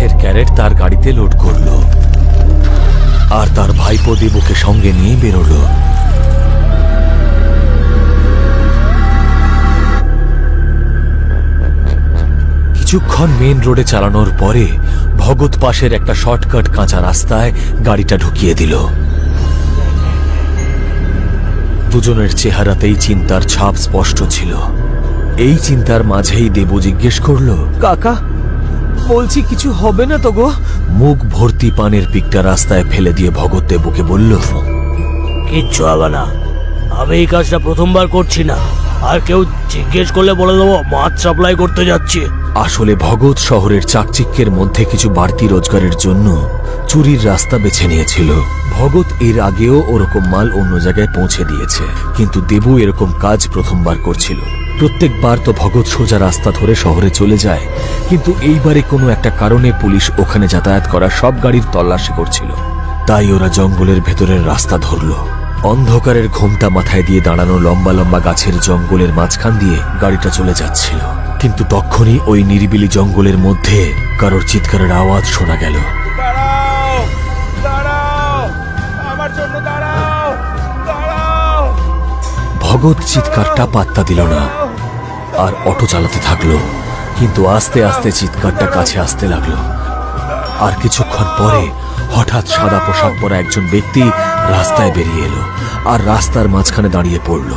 কাঠের ক্যারেট তার গাড়িতে লোড করলো আর তার ভাইপো দেবুকে সঙ্গে নিয়ে বেরোলো। কিছুক্ষণ মেন রোডে চালানোর পরে ভগৎ পাশের একটা শর্টকাট কাঁচা রাস্তায় গাড়িটা ঢুকিয়ে দিল। দুজনের চেহারাতেই চিন্তার ছাপ স্পষ্ট ছিল। এই চিন্তার মাঝেই দেবু জিজ্ঞেস করলো, কাকা বলছি কিছু হবে না তো গো? মুখ ভর্তি পানের পিকটা রাস্তায় ফেলে দিয়ে ভগৎ দেবুকে বলল, কিচ্ছু হবে না, আমি এই কাজটা প্রথমবার করছি না, আর কেউ জিজ্ঞেস করলে বলে দেবো মাছ সাপ্লাই করতে যাচ্ছি। আসলে ভগৎ শহরের চাকচিক্যের মধ্যে কিছু বাড়তি রোজগারের জন্য চুরির রাস্তা বেছে নিয়েছিল। ভগৎ এর আগেও ওরকম মাল অন্য জায়গায় পৌঁছে দিয়েছে, কিন্তু দেবু এরকম কাজ প্রথমবার করছিল। প্রত্যেকবার তো ভগৎ সোজা রাস্তা ধরে শহরে চলে যায়, কিন্তু এইবারে কোনো একটা কারণে পুলিশ ওখানে যাতায়াত করা সব গাড়ির তল্লাশি করছিল। তাই ওরা জঙ্গলের ভেতরের রাস্তা ধরল। অন্ধকারের ঘোমটা মাথায় দিয়ে দাঁড়ানো লম্বা লম্বা গাছের জঙ্গলের মাঝখান দিয়ে গাড়িটা চলে যাচ্ছিল, কিন্তু তখনই ওই নিরিবিলি জঙ্গলের মধ্যে কারোর চিৎকারের আওয়াজ শোনা গেল। দাঁড়াও, দাঁড়াও, আমার জন্য দাঁড়াও, দাঁড়াও। ভগৎ চিৎকারটা পাত্তা দিল না আর অটো চালাতে থাকলো, কিন্তু আস্তে আস্তে চিৎকারটা কাছে আসতে লাগলো। আর কিছুক্ষণ পরে হঠাৎ সাদা পোশাক পরা একজন ব্যক্তি রাস্তায় বেরিয়ে এলো আর রাস্তার মাঝখানে দাঁড়িয়ে পড়ল।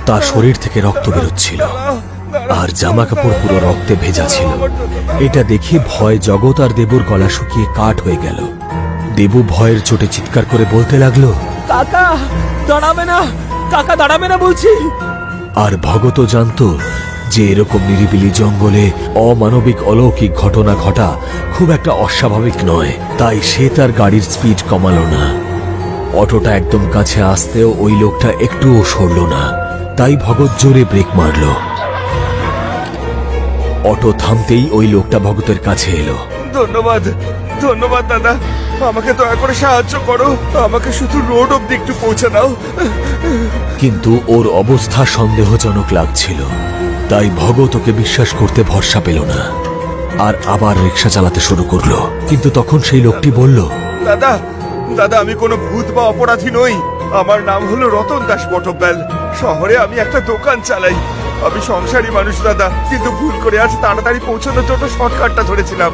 তার শরীর থেকে রক্ত বেরোচ্ছিল আর জামা কাপড় পুরো রক্তে ভেজা ছিল। এটা দেখে ভয় জগৎ আর দেবুর গলা শুকিয়ে কাঠ হয়ে গেল। দেবু ভয়ের চোটে চিৎকার করে বলতে লাগলো, কাকা দাঁড়াবে না, কাকা দাঁড়াবে না বলছি। আর ভগতও জানতো যে এরকম নিরিবিলি জঙ্গলে অমানবিক অলৌকিক ঘটনা ঘটা খুব একটা অস্বাভাবিক নয়। তাই সে তার গাড়ির স্পিড কমালো না। অটোটা একদম কাছে আসতেও ওই লোকটা একটুও সরল না। তাই ভগৎ জোরে ব্রেক মারল। অটো থামতেই ওই লোকটা ভগতের কাছে এলো। ধন্যবাদ, ধন্যবাদ দাদা, আমাকে দয়া করে সাহায্য করো, আমাকে শুধু রোড অব্দি একটু পৌঁছে দাও। কিন্তু ওর অবস্থা সন্দেহজনক লাগছিল, তাই ভগৎ ওকে বিশ্বাস করতে ভরসা পেল না আর আবার রিক্সা চালাতে শুরু করলো। কিন্তু তখন সেই লোকটি বলল, দাদা, দাদা আমি কোনো ভূত বা অপরাধী নই, আমার নাম হলো রতন দাস বটব্যাল। শহরে আমি একটা দোকান চালাই। আমি সংসারী মানুষ দাদা, কিন্তু ভুল করে আজ তাড়াতাড়ি পৌঁছানোর জন্য শর্টকাটটা ধরেছিলাম,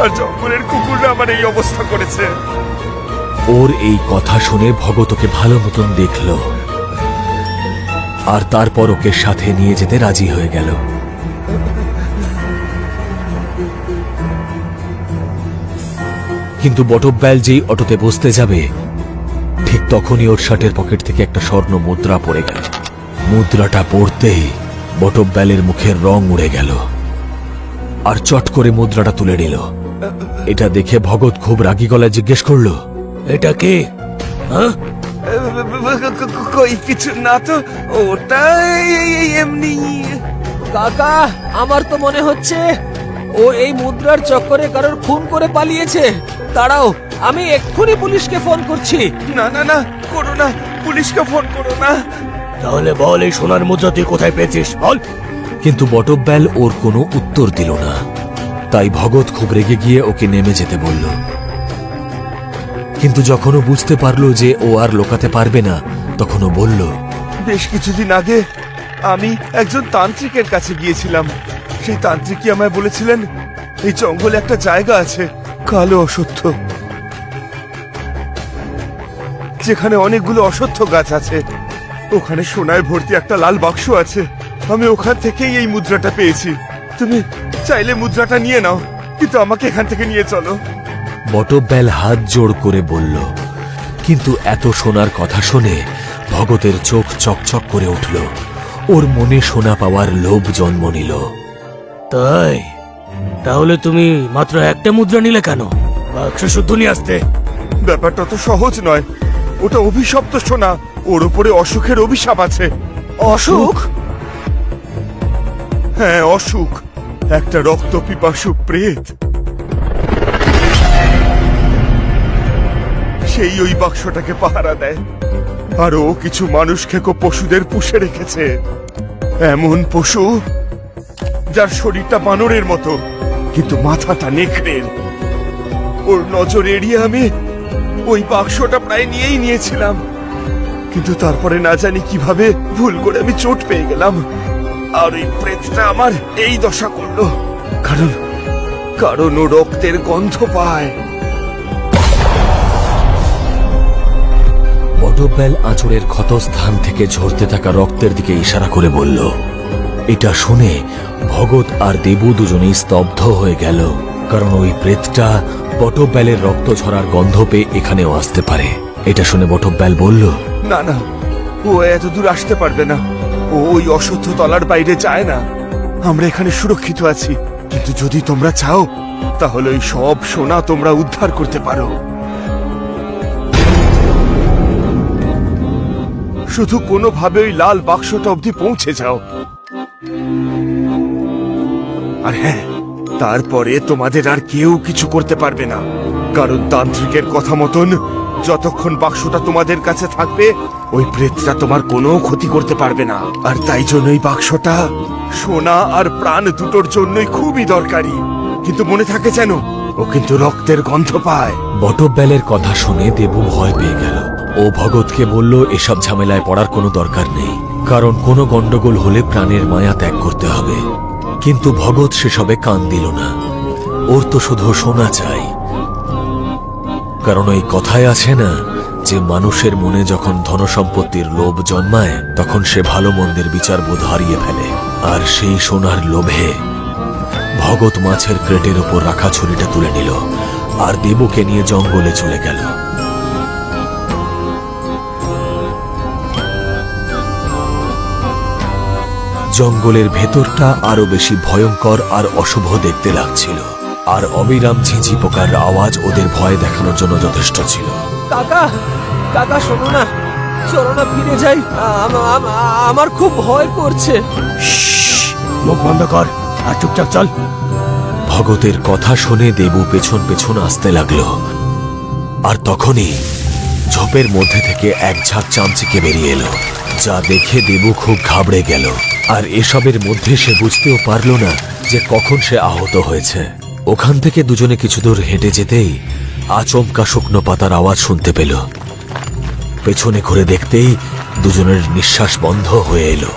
আর জঙ্গলের কুকুররা আমার এই অবস্থা করেছে। ওর এই কথা শুনে ভগৎ ওকে ভালো মতন দেখল আর তারপর ওকে সাথে নিয়ে যেতে রাজি হয়ে গেল। কিন্তু বটব্যাল যেই অটোতে বসতে যাবে ঠিক তখনই ওর শার্টের পকেট থেকে একটা স্বর্ণ মুদ্রা পড়ে গেল। মুদ্রাটা পড়তেই বটব্যালের মুখের রং উড়ে গেল আর চট করে মুদ্রাটা তুলে নিল। এটা দেখে ভগৎ খুব রাগী গলায় জিজ্ঞেস করলো, এটা কে? হ্যাঁ, কই কিছু না তো, ওটা এমনি। কাকা আমার তো মনে হচ্ছে ও এই মুদ্রার চক্করে কারোর খুন করে পালিয়েছে। দাঁড়াও, আমি এক্ষুনি পুলিশকে ফোন করছি। না না না, করো না, পুলিশকে ফোন করো না। তাহলে বল এই সোনার মুদ্রা তুই কোথায় পেয়েছিস, বল। কিন্তু বটব্যাল ওর কোনো উত্তর দিল না। তাই ভগৎ খুব রেগে গিয়ে ওকে নেমে যেতে বলল। কিন্তু যখন ও বুঝতে পারলো যে ও আর লোকাতে পারবে না, তখন ও বলল, বেশ কিছুদিন আগে আমি একজন তান্ত্রিকের কাছে গিয়েছিলাম। সেই তান্ত্রিকই আমায় বলেছিলেন এই জঙ্গলে একটা জায়গা আছে, কালো অশ্বত্থ, যেখানে অনেকগুলো অশ্বত্থ গাছ আছে। ওখানে সোনায় ভর্তি একটা লাল বাক্স আছে। আমি ওখান থেকেই এই মুদ্রাটা পেয়েছি। তুমি চাইলে মুদ্রাটা নিয়ে নাও, কিন্তু আমাকে এখান থেকে নিয়ে চলো। বটব্যাল হাত জোড় করে বলল। কিন্তু এত সোনার কথা শুনে ভগতের চোখ চকচক করে উঠল। ওর মনে সোনা পাওয়ার লোভ জন্ম নিল। তাই তাহলে তুমি মাত্র একটা মুদ্রা নিলে কেন? বাক্স শুদ্ধ নিয়ে আসতে। ব্যাপারটা তো সহজ নয়, ওটা অভিশপ্ত সোনা, ওর উপরে অসুখের অভিশাপ আছে। অসুখ? হ্যাঁ অসুখ, একটা রক্ত পিপাসু প্রেত, সেই ওই বাক্সটাকে পাহারা দেয়। আর ও কিছু মানুষ খেকো পশুদের পুষে রেখেছে, এমন পশু যার শরীরটা বানরের মতো, কিন্তু মাথাটা নেকড়ের। ওর নজর এড়িয়ে আমি ওই বাক্সটা প্রায় নিয়েছিলাম, কিন্তু তারপরে না জানি কিভাবে ভুল করে আমি চোট পেয়ে গেলাম, আর ওই প্রেতটা আমার এই দশা করলো। কারণ ও রক্তের গন্ধ পায়। বটব্যাল আঁচড়ের ক্ষতস্থান থেকে ঝরতে থাকা রক্তের দিকে ইশারা করে বলল। এটা শুনে ভগৎ আর দেবু দুজনেই স্তব্ধ হয়ে গেল, কারণ ওই প্রেতটা বটব্যালের রক্ত ঝরার গন্ধ পেয়ে এখানেও আসতে পারে। এটা শুনে বটব্যাল বলল, না না, ও এত দূর আসতে পারবে না। ও ওই অসহ্য তলার বাইরে যায় না। আমরা এখানে সুরক্ষিত আছি, কিন্তু যদি তোমরা চাও তাহলে ওই সব সোনা তোমরা উদ্ধার করতে পারো। শুধু কোনোভাবে ওই লাল বাক্সটা অবধি পৌঁছে যাও। আর হ্যাঁ, তারপরে তোমাদের আর কেউ কিছু করতে পারবে না, কারণ তান্ত্রিকের কথা মতন যতক্ষণ বাক্সটা তোমাদের কাছে থাকবে ওই প্রেতটা তোমার কোনো ক্ষতি করতে পারবে না। আর তাই জন্য এই বাক্সটা সোনা আর প্রাণ দুটোর জন্যই খুবই দরকারি। কিন্তু মনে থাকে যেন, ও কিন্তু রক্তের গন্ধ পায়। বটব্যালের কথা শুনে দেবু ভয় পেয়ে গেল। ও ভগৎকে বলল এসব ঝামেলায় পড়ার কোনো দরকার নেই, কারণ কোনো গন্ডগোল হলে প্রাণের মায়া ত্যাগ করতে হবে। কিন্তু ভগৎ সেসবে কান দিল না। ওর তো শুধু সোনা চাই, কারণ ওই কথায় আছে না যে মানুষের মনে যখন ধনসম্পত্তির লোভ জন্মায় তখন সে ভালো মন্দের বিচার বোধ হারিয়ে ফেলে। আর সেই সোনার লোভে ভগৎ মাছের ক্রেটের উপর রাখা ছুরিটা তুলে নিল আর দেবুকে নিয়ে জঙ্গলে চলে গেল। জঙ্গলের ভেতরটা আরো বেশি ভয়ঙ্কর আর অশুভ দেখতে লাগছিল, আর অবিরাম ঝিঁঝি পোকার আওয়াজ ওদের ভয় দেখানোর জন্য যথেষ্ট ছিল। কাকা কাকা শোনো না, চলো না ফিরে যাই। আমার খুব ভয় করছে। মুখ বন্ধ কর আর চুপচাপ চল। ভগতের কথা শুনে দেবু পেছন পেছন আসতে লাগলো, আর তখনই ঝোপের মধ্যে থেকে এক ঝাঁক চামচিকে বেরিয়ে এলো, যা দেখে দেবু খুব ঘাবড়ে গেল। আর এসবের মধ্যে সে বুঝতেও পারল না যে কখন সে আহত হয়েছে। ওখান থেকে দুজনে কিছু দূর হেঁটে যেতেই আচমকা শুকনো পাতার আওয়াজ শুনতে পেল। পেছনে ঘুরে দেখতেই দুজনের নিঃশ্বাস বন্ধ হয়ে এলো,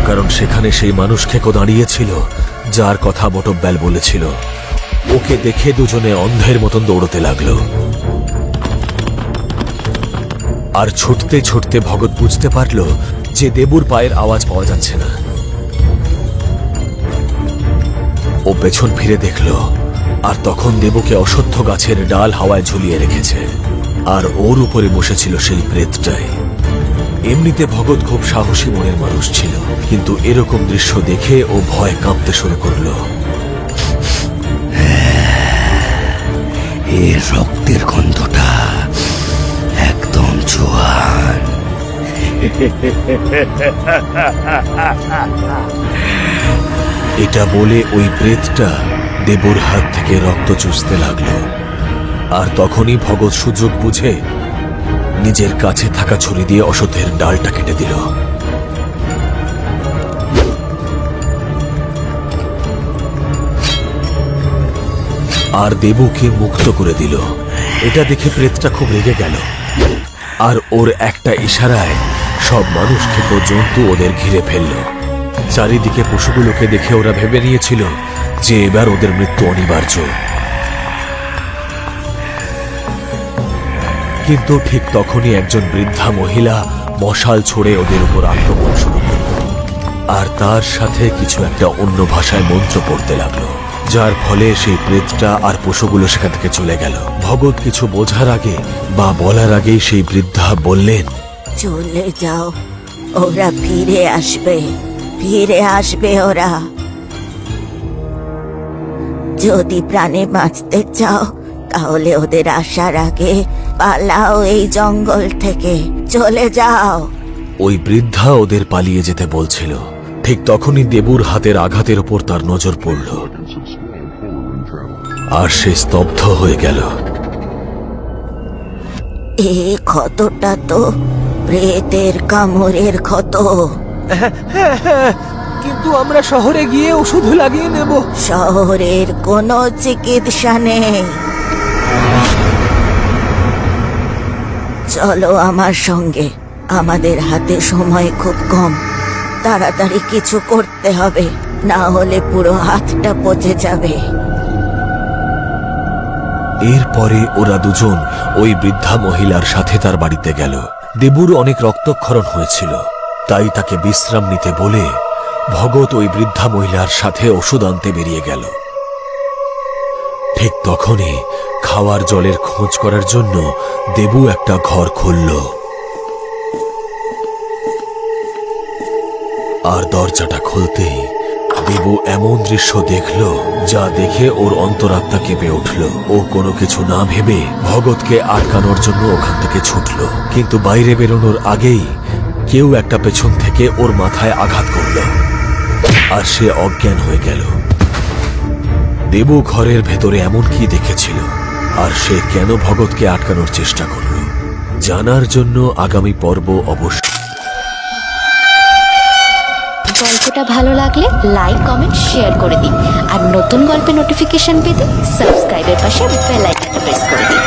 কারণ সেখানে সেই মানুষ খেকো দাঁড়িয়েছিল যার কথা বটব্যাল বলেছিল। ওকে দেখে দুজনে অন্ধের মতন দৌড়তে লাগলো। আর ছুটতে ছুটতে ভগৎ বুঝতে পারল যে দেবুর পায়ের আওয়াজ পাওয়া যাচ্ছে না। ও পেছন ফিরে দেখল, আর তখন দেবুকে অশ্বত্থ গাছের ডাল হাওয়ায় ঝুলিয়ে রেখেছে, আর ওর উপরে বসেছিল সেই প্রেতটাই। এমনিতে ভগৎ খুব সাহসী মনের মানুষ ছিল, কিন্তু এরকম দৃশ্য দেখে ও ভয় কাঁপতে শুরু করলো। এর রক্তের গন্ধটা একদম জোয়ান। এটা বলে ওই প্রেতটা দেবুর হাত থেকে রক্ত চুষতে লাগলো। আর তখনই ভগৎ সুযোগ বুঝে নিজের কাছে থাকা ছুরি দিয়ে অশ্বত্থের ডালটা কেটে দিল। আর দেবুকে মুক্ত করে দিল। এটা দেখে প্রেতটা খুব রেগে গেল, আর ওর একটা ইশারায় সব মানুষ খেকো জন্তু ওদের ঘিরে ফেলল। চারিদিকে পশুগুলোকে দেখে ওরা ভেবে নিয়েছিল যে এবার ওদের মৃত্যু অনিবার্য। কিন্তু ঠিক তখনই একজন বৃদ্ধা মহিলা মশাল ছড়ে ওদের উপর আক্রমণ শুরু করল, আর তার সাথে কিছু একটা অন্য ভাষায় মন্ত্র পড়তে লাগলো, যার ফলে সেই প্রেতটা আর পশুগুলো সেখান থেকে চলে গেল। ভগৎ কিছু বোঝার আগে বা বলার আগেই সেই বৃদ্ধা বললেন, চলে যাও, ওরা ফিরে আসবে ওরা। যদি প্রাণে বাঁচতে চাও তাহলে ওদের আসার আগে পালাও এই জঙ্গল থেকে, চলে যাও। ওই বৃদ্ধা ওদের পালিয়ে যেতে বলছিল। ঠিক তখনই দেবুর হাতের আঘাতের উপর তার নজর পড়ল, আর সে স্তব্ধ হয়ে গেল। এ ক্ষতটা তো প্রেতের কামড়ের ক্ষত। কিন্তু আমরা শহরে গিয়ে ওষুধ লাগিয়ে নেব। শহরের কোনো চিকিৎসা নেই। চলো আমার সঙ্গে, আমাদের হাতে সময় খুব কম। তাড়াতাড়ি কিছু করতে হবে, না হলে পুরো হাতটা পচে যাবে। এরপরে ওরা দুজন ওই বৃদ্ধা মহিলার সাথে তার বাড়িতে গেল। দেবুর অনেক রক্তক্ষরণ হয়েছিল, তাই তাকে বিশ্রাম নিতে বলে ভগৎ ওই বৃদ্ধা মহিলার সাথে ওষুধ আনতে বেরিয়ে গেল। ঠিক তখনই খাওয়ার জলের খোঁজ করার জন্য দেবু একটা ঘর খুলল, আর দরজাটা খুলতেই দেবু এমন দৃশ্য দেখল যা দেখে ওর অন্তরাত্মা কেঁপে উঠল। ও কোনো কিছু না ভেবে ভগৎকে আটকানোর জন্য ওখান থেকে ছুটল, কিন্তু বাইরে বেরোনোর আগেই কেউ একটা পেছন থেকে ওর মাথায় আঘাত করল, আর সে অজ্ঞান হয়ে গেল। দেবু ঘরের ভেতরে এমন কি দেখেছিল, আর সে কেন ভগৎকে আটকানোর চেষ্টা করল, জানার জন্য আগামী পর্ব অবশ্যই। গল্পটা ভালো লাগলে লাইক, কমেন্ট, শেয়ার করে দিন। আর নতুন গল্পের নোটিফিকেশন পেতে সাবস্ক্রাইবের পাশে বেল আইকনটা প্রেস করে দিন।